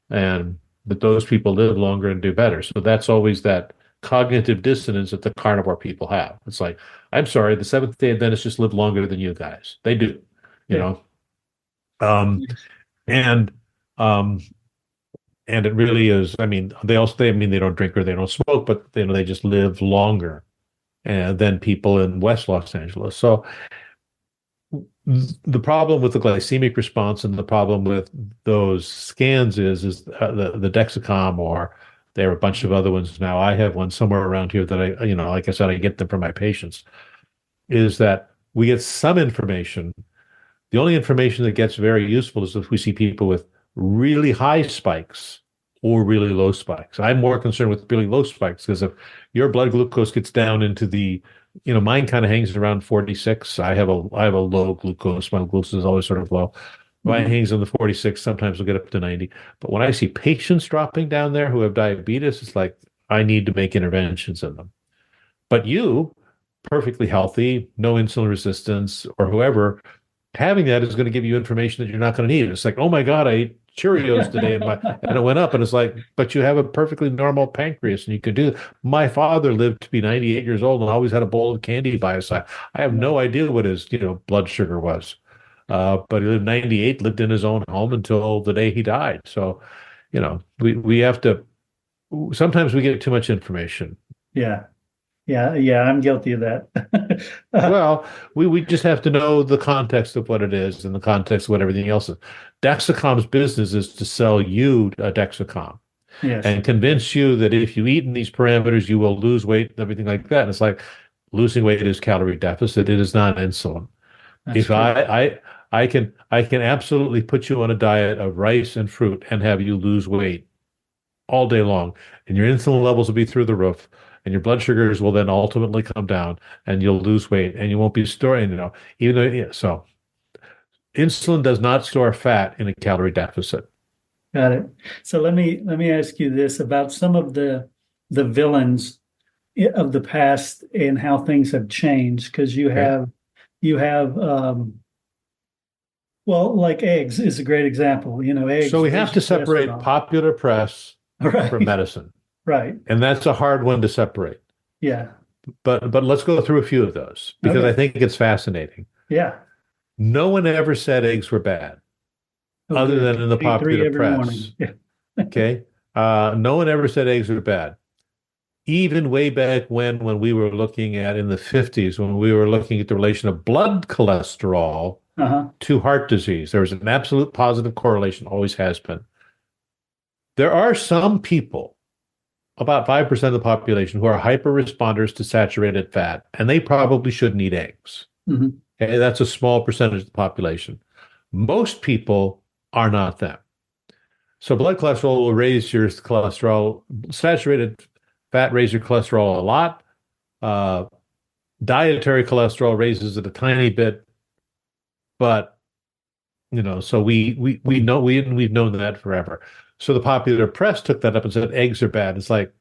[SPEAKER 1] And that those people live longer and do better. So that's always that cognitive dissonance that the carnivore people have. It's like, I'm sorry, the Seventh-day Adventists just live longer than you guys. They do, you know. And it really is. I mean, they don't drink or they don't smoke, but they just live longer than people in West Los Angeles. So the problem with the glycemic response and the problem with those scans is the Dexcom, or there are a bunch of other ones now. I have one somewhere around here that I, like I said, I get them from my patients, is that we get some information. The only information that gets very useful is if we see people with really high spikes or really low spikes. I'm more concerned with really low spikes, because if your blood glucose gets down into the Mine kind of hangs around 46. I have a low glucose. My glucose is always sort of low. Mine hangs in the 46. Sometimes we'll get up to 90. But when I see patients dropping down there who have diabetes, it's like I need to make interventions in them. But you, perfectly healthy, no insulin resistance, or whoever, having that is going to give you information that you're not going to need. It's like, oh my God, I ate Cheerios today and it went up. And it's like, but you have a perfectly normal pancreas and you could do it. My father lived to be 98 years old and always had a bowl of candy by his side. I have no idea what his, blood sugar was. But he lived 98, lived in his own home until the day he died. So, we have to, sometimes we get too much information.
[SPEAKER 2] Yeah. Yeah, I'm guilty of that.
[SPEAKER 1] Well, we just have to know the context of what it is and the context of what everything else is. Dexcom's business is to sell you a Dexcom and convince you that if you eat in these parameters, you will lose weight and everything like that. And it's like losing weight is calorie deficit. It is not insulin. If I can absolutely put you on a diet of rice and fruit and have you lose weight all day long, and your insulin levels will be through the roof. And your blood sugars will then ultimately come down, and you'll lose weight, and you won't be storing, even though, so insulin does not store fat in a calorie deficit.
[SPEAKER 2] Got it. So let me ask you this about some of the villains of the past and how things have changed, because you have well, like eggs is a great example. Eggs.
[SPEAKER 1] So we have to separate popular press from medicine.
[SPEAKER 2] Right.
[SPEAKER 1] And that's a hard one to separate.
[SPEAKER 2] Yeah.
[SPEAKER 1] But let's go through a few of those because I think it's fascinating.
[SPEAKER 2] Yeah.
[SPEAKER 1] No one ever said eggs were bad, other than in the popular press.
[SPEAKER 2] Yeah.
[SPEAKER 1] Okay. No one ever said eggs were bad. Even way back when we were looking at in the 50s, when we were looking at the relation of blood cholesterol to heart disease, there was an absolute positive correlation, always has been. There are some people, about 5% of the population, who are hyper responders to saturated fat, and they probably shouldn't eat eggs. Okay, that's a small percentage of the population. Most people are not them. So blood cholesterol will raise your cholesterol. Saturated fat raises your cholesterol a lot. Dietary cholesterol raises it a tiny bit, but so we've known that forever. So the popular press took that up and said eggs are bad. It's like,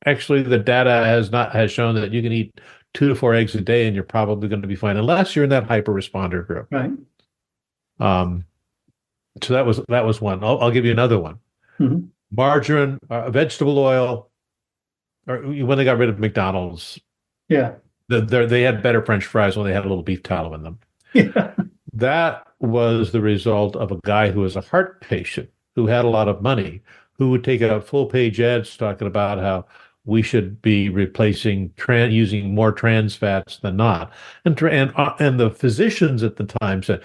[SPEAKER 1] actually, the data has shown that you can eat 2 to 4 eggs a day and you're probably going to be fine, unless you're in that hyper responder group.
[SPEAKER 2] Right.
[SPEAKER 1] So that was one. I'll give you another one. Margarine, vegetable oil, or when they got rid of McDonald's.
[SPEAKER 2] Yeah.
[SPEAKER 1] They had better French fries when they had a little beef tallow in them.
[SPEAKER 2] Yeah.
[SPEAKER 1] That was the result of a guy who was a heart patient, who had a lot of money, who would take out full-page ads talking about how we should be replacing using more trans fats than not, and the physicians at the time said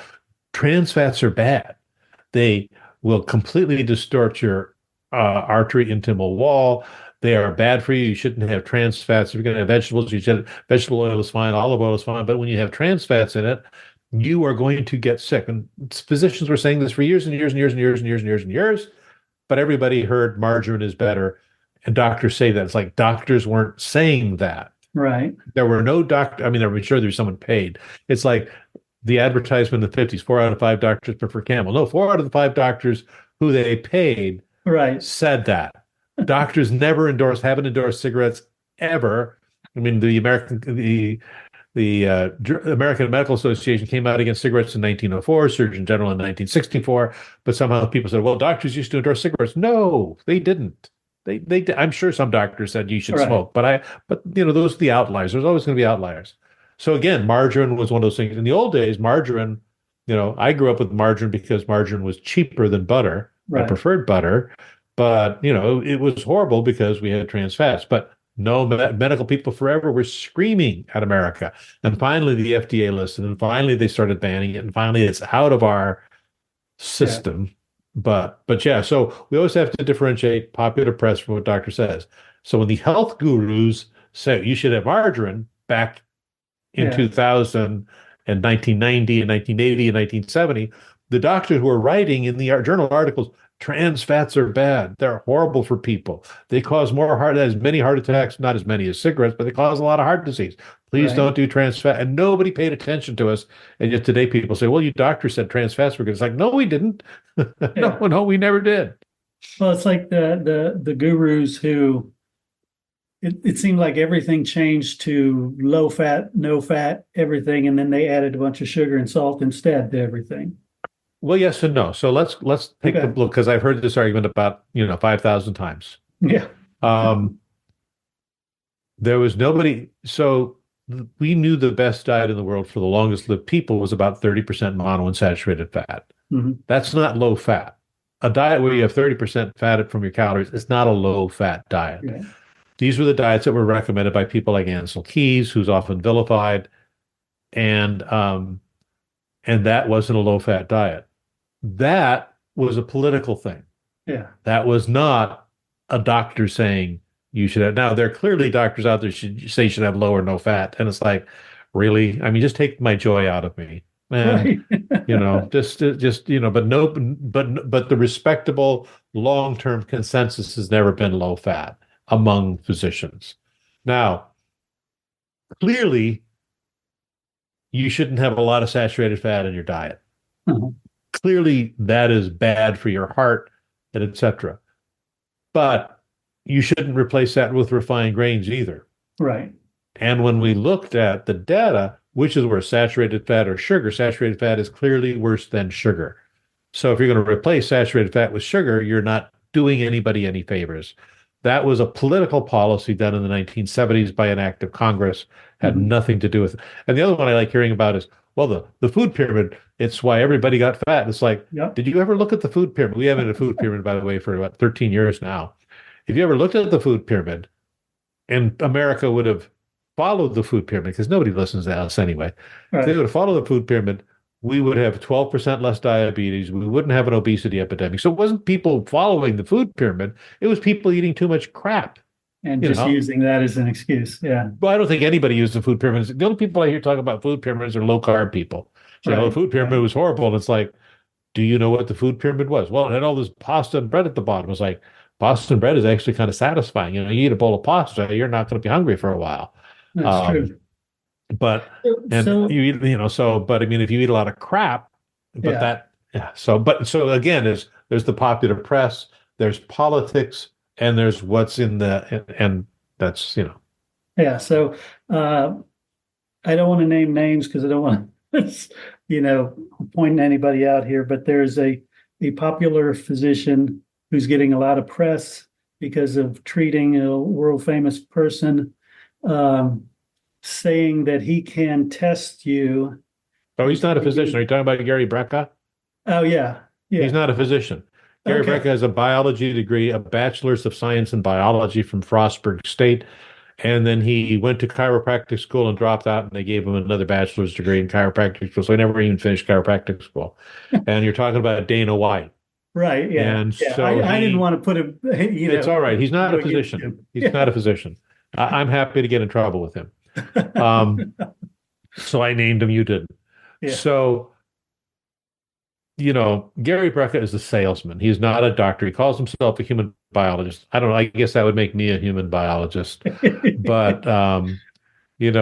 [SPEAKER 1] trans fats are bad. They will completely distort your artery intimal wall. They are bad for you. You shouldn't have trans fats. If you're going to have vegetables, vegetable oil is fine, olive oil is fine, but when you have trans fats in it, you are going to get sick. And physicians were saying this for years and years and years and years and years and years and years, but everybody heard margarine is better, and doctors say that. It's like doctors weren't saying that.
[SPEAKER 2] Right.
[SPEAKER 1] There were no doctors. I mean, I'm sure there's someone paid. It's like the advertisement in the 50s, 4 out of 5 doctors prefer Camel. No, 4 out of the 5 doctors who they paid said that. Doctors haven't endorsed cigarettes ever. I mean, the American Medical Association came out against cigarettes in 1904, Surgeon General in 1964, but somehow people said, well, doctors used to endorse cigarettes. No, they didn't. I'm sure some doctors said you should smoke, but those are the outliers. There's always going to be outliers. So again, margarine was one of those things. In the old days, margarine, I grew up with margarine because margarine was cheaper than butter. I preferred butter, but it was horrible because we had trans fats. But no, medical people forever were screaming at America. And finally, the FDA listened, and finally they started banning it, and finally it's out of our system. Yeah. But yeah, so we always have to differentiate popular press from what doctor says. So when the health gurus say you should have margarine back in 2000 and 1990 and 1980 and 1970, the doctors who were writing in the journal articles, Trans fats are bad. They're horrible for people. They cause as many heart attacks, not as many as cigarettes, but they cause a lot of heart disease. Please
[SPEAKER 2] Right.
[SPEAKER 1] don't do trans fat. And nobody paid attention to us. And yet today people say, well, you doctor said trans fats were good. It's like, no, we didn't.
[SPEAKER 2] Yeah.
[SPEAKER 1] No, we never did.
[SPEAKER 2] Well, it's like the gurus who it seemed like everything changed to low fat, no fat, everything, and then they added a bunch of sugar and salt instead to everything.
[SPEAKER 1] Well, yes and no. So let's take a
[SPEAKER 2] Okay.
[SPEAKER 1] look, because I've heard this argument about 5,000 times.
[SPEAKER 2] Yeah.
[SPEAKER 1] Um, there was nobody. So we knew the best diet in the world for the longest lived people was about 30% monounsaturated fat.
[SPEAKER 2] Hmm.
[SPEAKER 1] That's not low fat. A diet where you have 30% fat from your calories is not a low fat diet.
[SPEAKER 2] Yeah.
[SPEAKER 1] These were the diets that were recommended by people like Ansel Keys, who's often vilified, and that wasn't a low fat diet. That was a political thing.
[SPEAKER 2] Yeah.
[SPEAKER 1] That was not a doctor saying you should have. Now, there are clearly doctors out there should say you should have low or no fat. And it's like, really? I mean, just take my joy out of me. Man,
[SPEAKER 2] Right.
[SPEAKER 1] but no, but the respectable long-term consensus has never been low fat among physicians. Now, clearly, you shouldn't have a lot of saturated fat in your diet.
[SPEAKER 2] Mhm.
[SPEAKER 1] Clearly, that is bad for your heart, and etc. But you shouldn't replace that with refined grains either.
[SPEAKER 2] Right.
[SPEAKER 1] And when we looked at the data, which is worse, saturated fat or sugar, saturated fat is clearly worse than sugar. So if you're going to replace saturated fat with sugar, you're not doing anybody any favors. That was a political policy done in the 1970s by an act of Congress, had
[SPEAKER 2] Mhm.
[SPEAKER 1] nothing to do with it. And the other one I like hearing about is, well, the food pyramid, it's why everybody got fat. It's like,
[SPEAKER 2] Yep.
[SPEAKER 1] did you ever look at the food pyramid? We have had a food pyramid, by the way, for about 13 years now. If you ever looked at the food pyramid, and America would have followed the food pyramid, because nobody listens to us anyway. If they
[SPEAKER 2] Right.
[SPEAKER 1] would have followed the food pyramid, we would have 12% less diabetes. We wouldn't have an obesity epidemic. So it wasn't people following the food pyramid. It was people eating too much crap.
[SPEAKER 2] And
[SPEAKER 1] You
[SPEAKER 2] just
[SPEAKER 1] know,
[SPEAKER 2] using that as an excuse. Yeah.
[SPEAKER 1] but I don't think anybody used the food pyramids. The only people I hear talk about food pyramids are low carb people. So the
[SPEAKER 2] Right.
[SPEAKER 1] food pyramid was horrible. And it's like, do you know what the food pyramid was? Well, it had all this pasta and bread at the bottom. It was like, pasta and bread is actually kind of satisfying. You eat a bowl of pasta, you're not going to be hungry for a while.
[SPEAKER 2] That's true.
[SPEAKER 1] But
[SPEAKER 2] So
[SPEAKER 1] you eat, but I mean, if you eat a lot of crap, but
[SPEAKER 2] yeah.
[SPEAKER 1] so again, there's the popular press, there's politics, and there's what's in and that's,
[SPEAKER 2] Yeah. So I don't want to name names because I don't want to, point anybody out here, but there's a popular physician who's getting a lot of press because of treating a world famous person, saying that he can test you.
[SPEAKER 1] Oh, he's not a physician. Are you talking about Gary Brecka?
[SPEAKER 2] Oh, yeah. Yeah.
[SPEAKER 1] He's not a physician. Gary
[SPEAKER 2] Okay.
[SPEAKER 1] Brecka has a biology degree, a bachelor's of science in biology from Frostburg State. And then he went to chiropractic school and dropped out, and they gave him another bachelor's degree in chiropractic school. So he never even finished chiropractic school. And you're talking about Dana White.
[SPEAKER 2] Right. Yeah.
[SPEAKER 1] And
[SPEAKER 2] Yeah.
[SPEAKER 1] so
[SPEAKER 2] I didn't want to put him,
[SPEAKER 1] it's all right. He's not a
[SPEAKER 2] go against
[SPEAKER 1] physician.
[SPEAKER 2] him.
[SPEAKER 1] He's not a physician. I'm happy to get in trouble with him. So I named him. You didn't.
[SPEAKER 2] Yeah.
[SPEAKER 1] So, Gary Brecka is a salesman. He's not a doctor. He calls himself a human biologist. I don't know. I guess that would make me a human biologist. But I mean,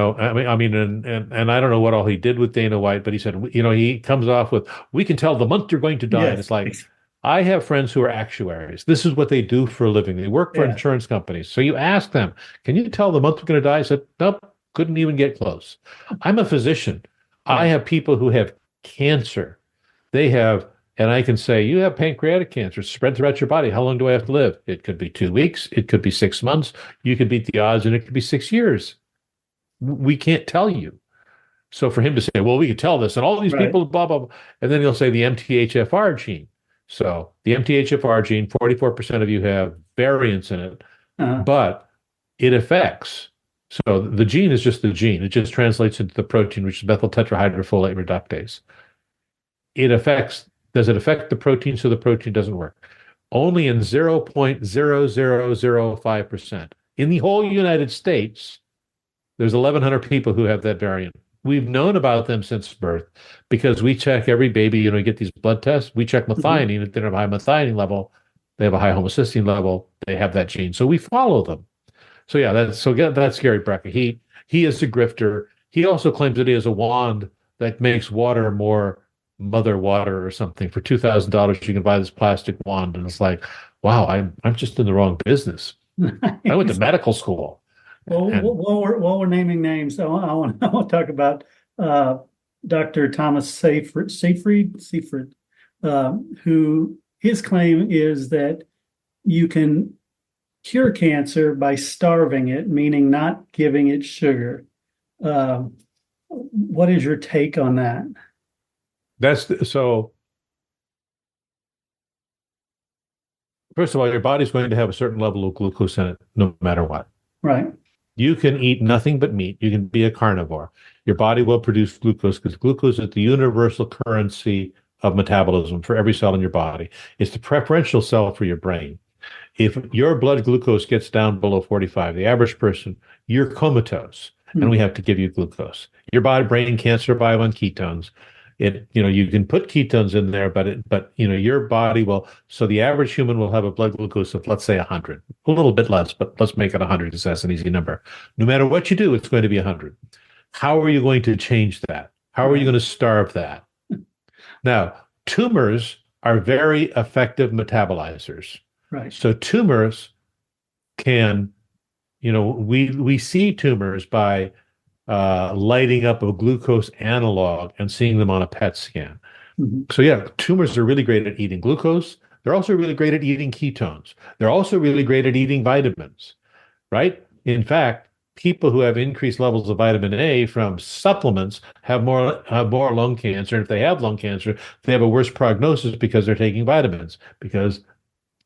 [SPEAKER 1] and I don't know what all he did with Dana White, but he said, he comes off with, "We can tell the month you're going to die."
[SPEAKER 2] Yes.
[SPEAKER 1] And it's like, I have friends who are actuaries. This is what they do for a living. They work for
[SPEAKER 2] Yeah.
[SPEAKER 1] insurance companies. So you ask them, "Can you tell the month we're going to die?" I said, "Nope, couldn't even get close." I'm a physician. I have people who have cancer. They have, and I can say, "You have pancreatic cancer spread throughout your body. How long do I have to live?" It could be 2 weeks. It could be 6 months. You could beat the odds, and it could be 6 years. We can't tell you. So for him to say, "Well, we could tell this," and all these
[SPEAKER 2] Right.
[SPEAKER 1] people, blah, blah, blah, and then he'll say the MTHFR gene. So the MTHFR gene, 44% of you have variants in it,
[SPEAKER 2] Uh-huh.
[SPEAKER 1] but it affects. So the gene is just the gene. It just translates into the protein, which is methyl tetrahydrofolate reductase. Does it affect the protein so the protein doesn't work? Only in 0.0005%. In the whole United States, there's 1,100 people who have that variant. we've known about them since birth because we check every baby, you get these blood tests. We check
[SPEAKER 2] Mhm.
[SPEAKER 1] methionine. If they have a high methionine level, they have a high homocysteine level, they have that gene. So we follow them. So yeah, that's Gary Brecka. He is a grifter. He also claims that he has a wand that makes water more mother water or something. For $2,000, you can buy this plastic wand, and it's like, wow, I'm just in the wrong business. I went to medical school,
[SPEAKER 2] Well,
[SPEAKER 1] and
[SPEAKER 2] while we're naming names, I want to talk about uh, Dr. Thomas Seyfried, who his claim is that you can cure cancer by starving it, meaning not giving it sugar. Uh, what is your take on that?
[SPEAKER 1] so. First of all, your body's going to have a certain level of glucose in it, no matter what.
[SPEAKER 2] Right.
[SPEAKER 1] You can eat nothing but meat. You can be a carnivore. Your body will produce glucose because glucose is the universal currency of metabolism for every cell in your body. It's the preferential cell for your brain. If your blood glucose gets down below 45, the average person, you're comatose, and we have to give you glucose. Your brain can't survive on ketones. You can put ketones in there, but your body will. So the average human will have a blood glucose of, let's say, 100, a little bit less, but let's make it 100 because that's an easy number. No matter what you do, it's going to be 100. How are you going to change that? How are you going to starve that? Now, tumors are very effective metabolizers.
[SPEAKER 2] Right.
[SPEAKER 1] So tumors can, we see tumors by lighting up a glucose analog and seeing them on a PET scan.
[SPEAKER 2] Mm-hmm.
[SPEAKER 1] So yeah, tumors are really great at eating glucose. They're also really great at eating ketones. They're also really great at eating vitamins, right? In fact, people who have increased levels of vitamin A from supplements have more lung cancer. And if they have lung cancer, they have a worse prognosis because they're taking vitamins, because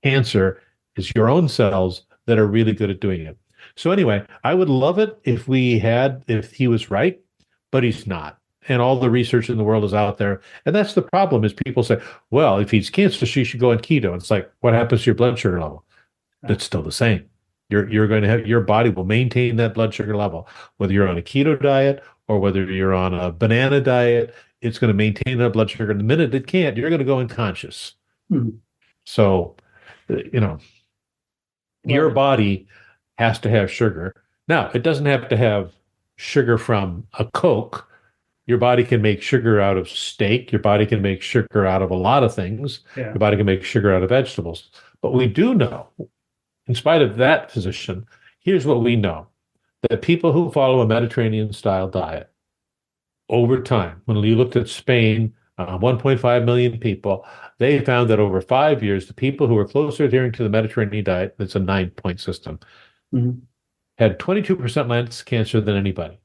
[SPEAKER 1] cancer is your own cells that are really good at doing it. So anyway, I would love it if he was right, but he's not. And all the research in the world is out there. And that's the problem is people say, well, if he's cancer, she should go on keto. It's like, what happens to your blood sugar level? It's still the same. You're going to have, your body will maintain that blood sugar level, whether you're on a keto diet or whether you're on a banana diet, it's going to maintain that blood sugar. And the minute it can't, you're going to go unconscious.
[SPEAKER 2] Mm-hmm.
[SPEAKER 1] So, your body has to have sugar. Now, it doesn't have to have sugar from a Coke. Your body can make sugar out of steak. Your body can make sugar out of a lot of things.
[SPEAKER 2] Yeah.
[SPEAKER 1] Your body can make sugar out of vegetables. But we do know, in spite of that position, here's what we know, that people who follow a Mediterranean-style diet, over time, when you looked at Spain, 1.5 million people, they found that over 5 years, the people who were closer adhering to the Mediterranean diet, that's a 9-point system, had 22% less cancer than anybody.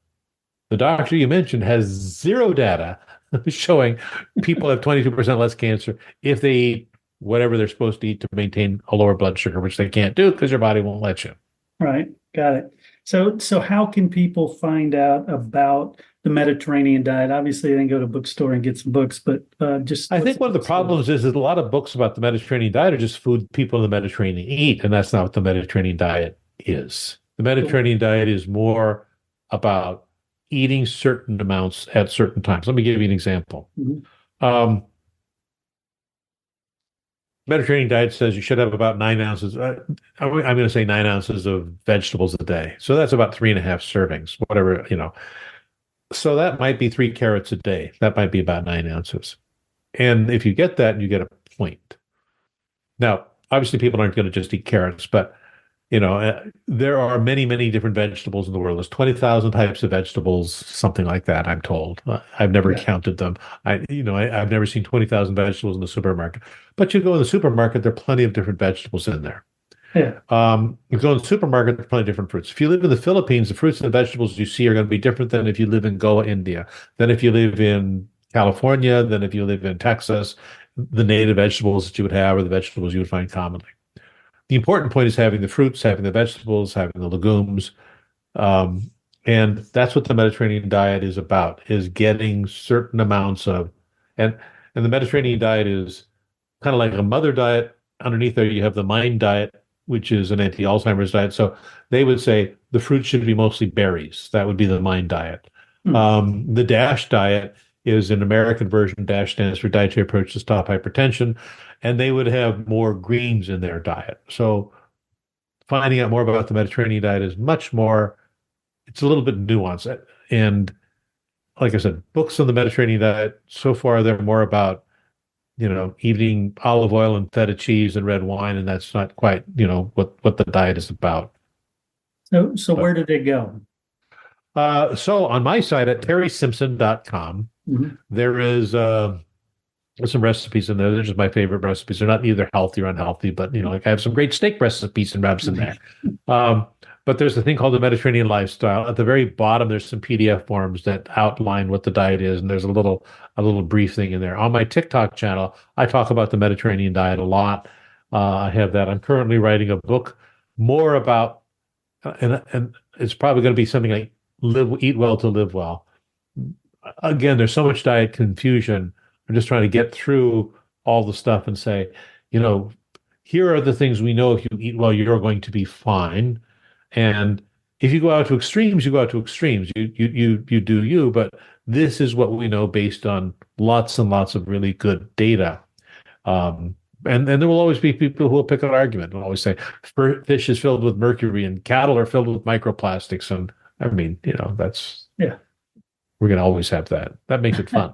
[SPEAKER 1] The doctor you mentioned has zero data showing people have 22% less cancer if they eat whatever they're supposed to eat to maintain a lower blood sugar, which they can't do because your body won't let you.
[SPEAKER 2] Right. Got it. So how can people find out about the Mediterranean diet? Obviously, they can go to a bookstore and get some books, but
[SPEAKER 1] I think one of the problems is that a lot of books about the Mediterranean diet are just food people in the Mediterranean eat, and that's not what the Mediterranean diet is. The Mediterranean diet is more about eating certain amounts at certain times. Let me give you an example. Mediterranean diet says you should have about 9 ounces. I'm going to say 9 ounces of vegetables a day. So that's about 3.5 servings, whatever, So that might be 3 carrots a day. That might be about 9 ounces. And if you get that, you get a point. Now, obviously, people aren't going to just eat carrots, but there are many, many different vegetables in the world. There's 20,000 types of vegetables, something like that, I'm told. I've never counted them. I've never seen 20,000 vegetables in the supermarket. But you go in the supermarket, there are plenty of different vegetables in there.
[SPEAKER 2] Yeah.
[SPEAKER 1] You go in the supermarket, there are plenty of different fruits. If you live in the Philippines, the fruits and vegetables you see are going to be different than if you live in Goa, India, than if you live in California, than if you live in Texas. The native vegetables that you would have are the vegetables you would find commonly. The important point is having the fruits, having the vegetables, having the legumes. And that's what the Mediterranean diet is about, is getting certain amounts of, and the Mediterranean diet is kind of like a mother diet. Underneath there, you have the mind diet, which is an anti-Alzheimer's diet. So they would say the fruit should be mostly berries. That would be the mind diet. The DASH diet is an American version. DASH stands for Dietary Approach to Stop Hypertension, and they would have more greens in their diet. So finding out more about the Mediterranean diet is much more, it's a little bit nuanced. And like I said, books on the Mediterranean diet, so far they're more about, eating olive oil and feta cheese and red wine, and that's not quite, what the diet is about.
[SPEAKER 2] So where did it go?
[SPEAKER 1] So on my site at terrysimpson.com, there is some recipes in there. They're just my favorite recipes. They're not either healthy or unhealthy, but like I have some great steak recipes and wraps in there. But there's a thing called the Mediterranean lifestyle. At the very bottom, there's some PDF forms that outline what the diet is, and there's a little brief thing in there. On my TikTok channel, I talk about the Mediterranean diet a lot. I have that. I'm currently writing a book more about, and it's probably going to be something like eat well to live well. Again, there's so much diet confusion. I'm just trying to get through all the stuff and say, here are the things we know. If you eat well, you're going to be fine. And if you go out to extremes, you go out to extremes. You do you, but this is what we know based on lots and lots of really good data. And there will always be people who will pick an argument and always say fish is filled with mercury and cattle are filled with microplastics. And I mean, that's, we're going to always have that. That makes it fun.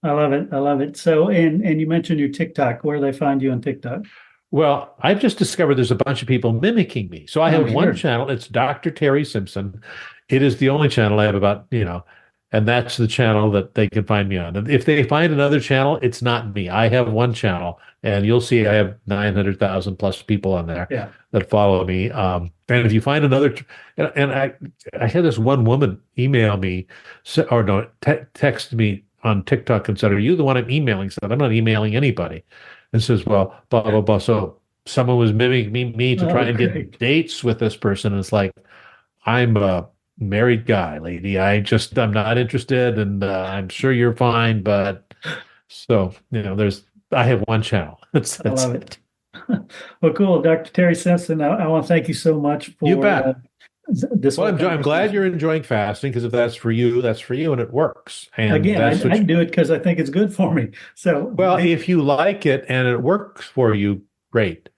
[SPEAKER 2] I love it. I love it. So, and you mentioned your TikTok. Where do they find you on TikTok?
[SPEAKER 1] Well, I've just discovered there's a bunch of people mimicking me. So I have one channel. It's Dr. Terry Simpson. It is the only channel I have about, and that's the channel that they can find me on. And if they find another channel, it's not me. I have one channel, and you'll see I have 900,000 plus people on there that follow me. And if you find another, and I had this one woman email me, text me on TikTok and said, "Are you the one I'm emailing?" I said, "I'm not emailing anybody." And says, "Well, blah, blah, blah." So someone was mimicking me to try and get dates with this person. And it's like, I'm a married guy, lady. I'm not interested. And I'm sure you're fine. But so, I have one channel. That's
[SPEAKER 2] I love it. Well, cool. Dr. Terry Simpson, I want to thank you so much for
[SPEAKER 1] you bet.
[SPEAKER 2] This.
[SPEAKER 1] Well, I'm glad you're enjoying fasting, because if that's for you, that's for you, and it works. And
[SPEAKER 2] again, I do it because I think it's good for me. So,
[SPEAKER 1] well, if you like it and it works for you, great.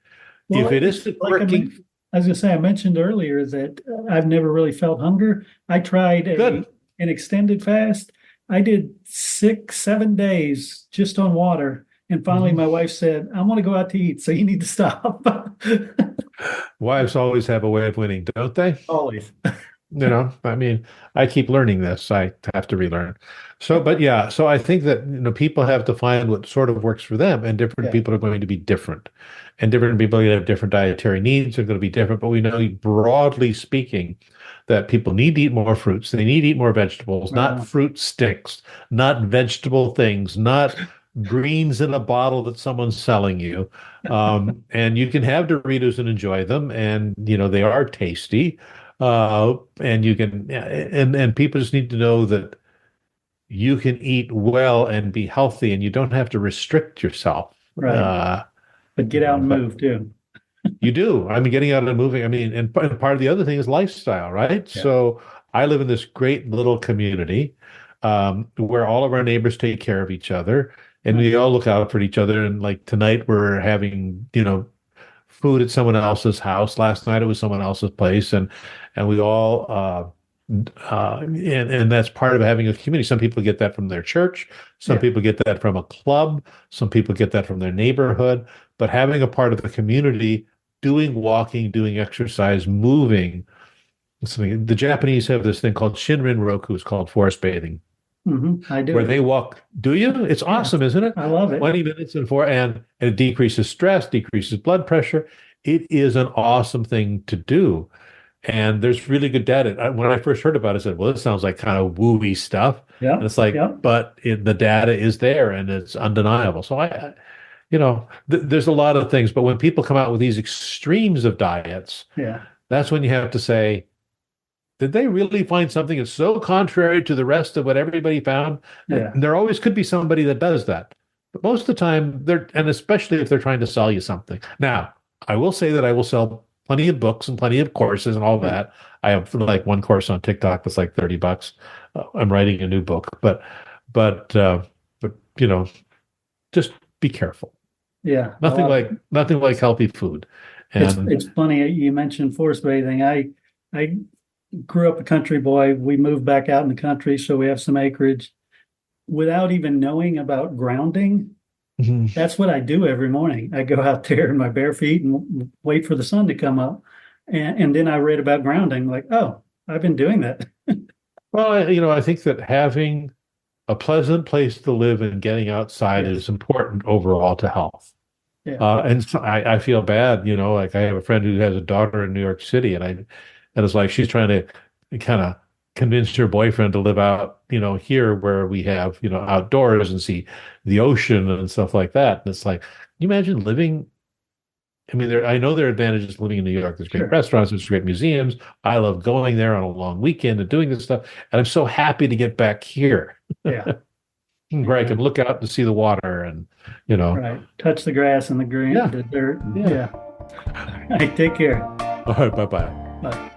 [SPEAKER 2] Well,
[SPEAKER 1] if it isn't working,
[SPEAKER 2] I was going to say, I mentioned earlier that I've never really felt hunger. I tried an extended fast. I did 6-7 days just on water. And finally, my wife said, "I want to go out to eat, so you need to stop."
[SPEAKER 1] Wives always have a way of winning, don't they?
[SPEAKER 2] Always.
[SPEAKER 1] I mean, I keep learning this. I have to relearn. So, but yeah, so I think that, people have to find what sort of works for them, and different people are going to be different, and different people are going to have different dietary needs. Are going to be different, but we know, broadly speaking, that people need to eat more fruits. They need to eat more vegetables, not fruit sticks, not vegetable things, not greens in a bottle that someone's selling you. And you can have Doritos and enjoy them, and they are tasty. And you can, and people just need to know that you can eat well and be healthy, and you don't have to restrict yourself.
[SPEAKER 2] Right. But get out and move too.
[SPEAKER 1] You do. I mean, getting out and moving. I mean, and part of the other thing is lifestyle, right? Yeah. So I live in this great little community where all of our neighbors take care of each other, and we all look out for each other. And like tonight, we're having, food at someone else's house. Last night, it was someone else's place, and we all and that's part of having a community. Some people get that from their church. Some people get that from a club. Some people get that from their neighborhood. But having a part of the community, doing walking, doing exercise, moving. Something. The Japanese have this thing called Shinrin Roku. It's called forest bathing.
[SPEAKER 2] I do.
[SPEAKER 1] Where they walk. Do you? It's awesome, isn't it?
[SPEAKER 2] I love it.
[SPEAKER 1] 20 minutes and it decreases stress, decreases blood pressure. It is an awesome thing to do. And there's really good data. When I first heard about it, I said, well, this sounds like kind of woo-y stuff. Yeah. And it's like, but the data is there and it's undeniable. So there's a lot of things. But when people come out with these extremes of diets, that's when you have to say, did they really find something that's so contrary to the rest of what everybody found? Yeah. And there always could be somebody that does that. But most of the time, and especially if they're trying to sell you something. Now, I will say that I will sell plenty of books and plenty of courses and all that. I have like one course on TikTok that's like $30. I'm writing a new book, but just be careful.
[SPEAKER 2] Yeah.
[SPEAKER 1] Nothing like healthy food. And
[SPEAKER 2] it's funny you mentioned forest bathing. I grew up a country boy. We moved back out in the country, so we have some acreage. Without even knowing about grounding, that's what I do every morning. I go out there in my bare feet and wait for the sun to come up. And then I read about grounding, like, oh, I've been doing that.
[SPEAKER 1] well, I think that having a pleasant place to live and getting outside is important overall to health.
[SPEAKER 2] Yeah.
[SPEAKER 1] And so I feel bad, like I have a friend who has a daughter in New York City, and it's like she's trying to kind of convince her boyfriend to live out, here where we have, outdoors and see the ocean and stuff like that. And it's like, can you imagine living? I mean, I know there are advantages to living in New York. There's great restaurants, there's great museums. I love going there on a long weekend and doing this stuff. And I'm so happy to get back here.
[SPEAKER 2] Yeah.
[SPEAKER 1] Where I can look out and see the water and,
[SPEAKER 2] Right. Touch the grass and the green, the dirt. Yeah. All right, take care.
[SPEAKER 1] All right, bye-bye.
[SPEAKER 2] Bye.